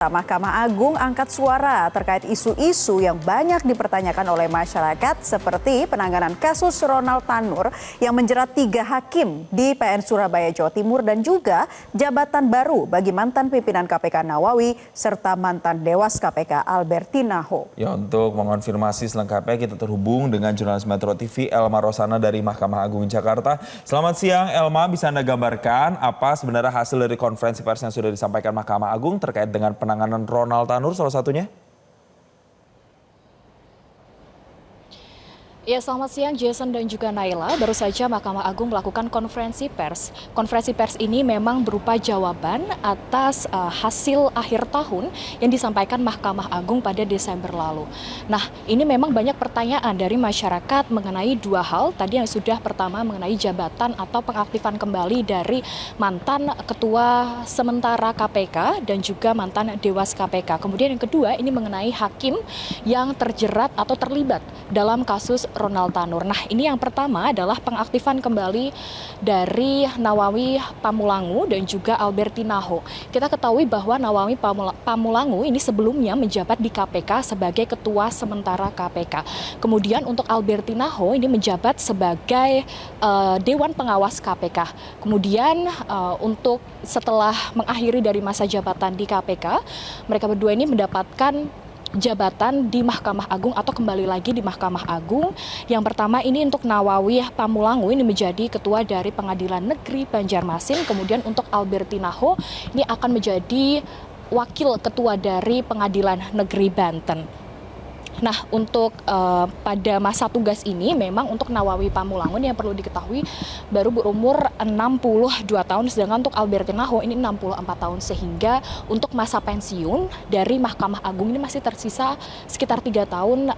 Mahkamah Agung angkat suara terkait isu-isu yang banyak dipertanyakan oleh masyarakat seperti penanganan kasus Ronald Tanur yang menjerat 3 hakim di PN Surabaya, Jawa Timur dan juga jabatan baru bagi mantan pimpinan KPK Nawawi serta mantan Dewas KPK Albertina Ho. Ya, untuk mengonfirmasi selengkapnya kita terhubung dengan jurnalis Metro TV Elma Rosana dari Mahkamah Agung Jakarta. Selamat siang Elma, bisa Anda gambarkan apa sebenarnya hasil dari konferensi pers yang sudah disampaikan Mahkamah Agung terkait dengan penanganan Ronald Tanur salah satunya? Ya, selamat siang Jason dan juga Naila. Baru saja Mahkamah Agung melakukan konferensi pers. Konferensi pers ini memang berupa jawaban atas hasil akhir tahun yang disampaikan Mahkamah Agung pada Desember lalu. Nah, ini memang banyak pertanyaan dari masyarakat mengenai 2 hal. Tadi yang sudah pertama mengenai jabatan atau pengaktifan kembali dari mantan Ketua Sementara KPK dan juga mantan Dewas KPK. Kemudian yang kedua ini mengenai hakim yang terjerat atau terlibat dalam kasus Ronald Tanur. Nah, ini yang pertama adalah pengaktifan kembali dari Nawawi Pamulangu dan juga Albertina Ho. Kita ketahui bahwa Nawawi Pamulangu ini sebelumnya menjabat di KPK sebagai Ketua Sementara KPK. Kemudian untuk Albertina Ho ini menjabat sebagai Dewan Pengawas KPK. Kemudian untuk setelah mengakhiri dari masa jabatan di KPK, mereka berdua ini mendapatkan jabatan di Mahkamah Agung atau kembali lagi di Mahkamah Agung. Yang pertama ini untuk Nawawi Pamulangu ini menjadi ketua dari Pengadilan Negeri Banjarmasin. Kemudian untuk Albertina Ho ini akan menjadi wakil ketua dari Pengadilan Negeri Banten. Nah, untuk pada masa tugas ini memang untuk Nawawi Pamulangu yang perlu diketahui baru berumur 62 tahun, sedangkan untuk Albertina Ho ini 64 tahun, sehingga untuk masa pensiun dari Mahkamah Agung ini masih tersisa sekitar 3 tahun,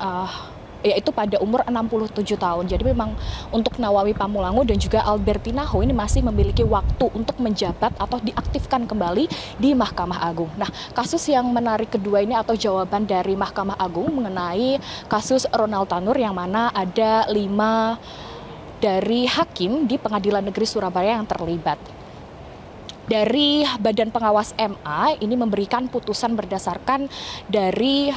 yaitu pada umur 67 tahun. Jadi memang untuk Nawawi Pamulangu dan juga Albertina Ho ini masih memiliki waktu untuk menjabat atau diaktifkan kembali di Mahkamah Agung. Nah, kasus yang menarik kedua ini atau jawaban dari Mahkamah Agung mengenai kasus Ronald Tanur yang mana ada 5 dari hakim di Pengadilan Negeri Surabaya yang terlibat. Dari Badan Pengawas MA ini memberikan putusan berdasarkan dari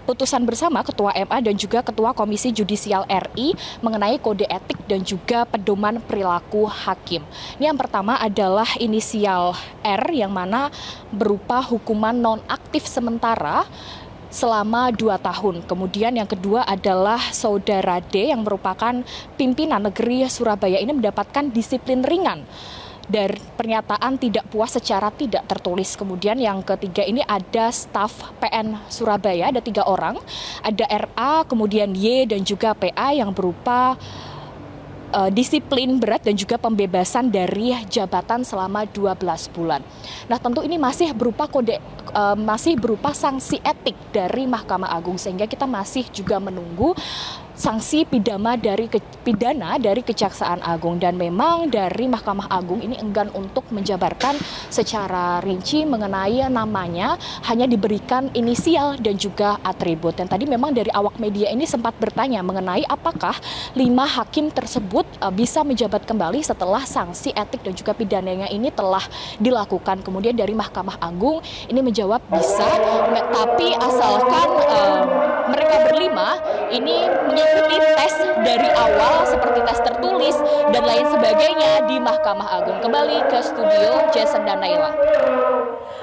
putusan bersama Ketua MA dan juga Ketua Komisi Judisial RI mengenai kode etik dan juga pedoman perilaku hakim. Ini yang pertama adalah inisial R yang mana berupa hukuman nonaktif sementara selama 2 tahun. Kemudian yang kedua adalah saudara D yang merupakan pimpinan negeri Surabaya ini mendapatkan disiplin ringan dari pernyataan tidak puas secara tidak tertulis. Kemudian yang ketiga ini ada staf PN Surabaya, ada 3 orang, ada RA, kemudian Y dan juga PA yang berupa disiplin berat dan juga pembebasan dari jabatan selama 12 bulan. Nah, tentu ini masih berupa sanksi etik dari Mahkamah Agung, sehingga kita masih juga menunggu sanksi pidana dari Kejaksaan Agung. Dan memang dari Mahkamah Agung ini enggan untuk menjabarkan secara rinci mengenai namanya, hanya diberikan inisial dan juga atribut. Dan tadi memang dari awak media ini sempat bertanya mengenai apakah 5 hakim tersebut bisa menjabat kembali setelah sanksi etik dan juga pidananya ini telah dilakukan. Kemudian dari Mahkamah Agung ini menjawab bisa, tapi asalkan mereka berlima ini mengikuti tes dari awal seperti tes tertulis dan lain sebagainya di Mahkamah Agung. Kembali ke studio Jason dan Naila.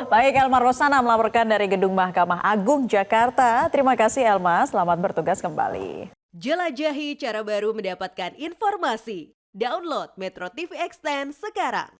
Baik, Elma Rosana melaporkan dari Gedung Mahkamah Agung Jakarta. Terima kasih Elma, selamat bertugas kembali. Jelajahi cara baru mendapatkan informasi. Download Metro TV Extend sekarang.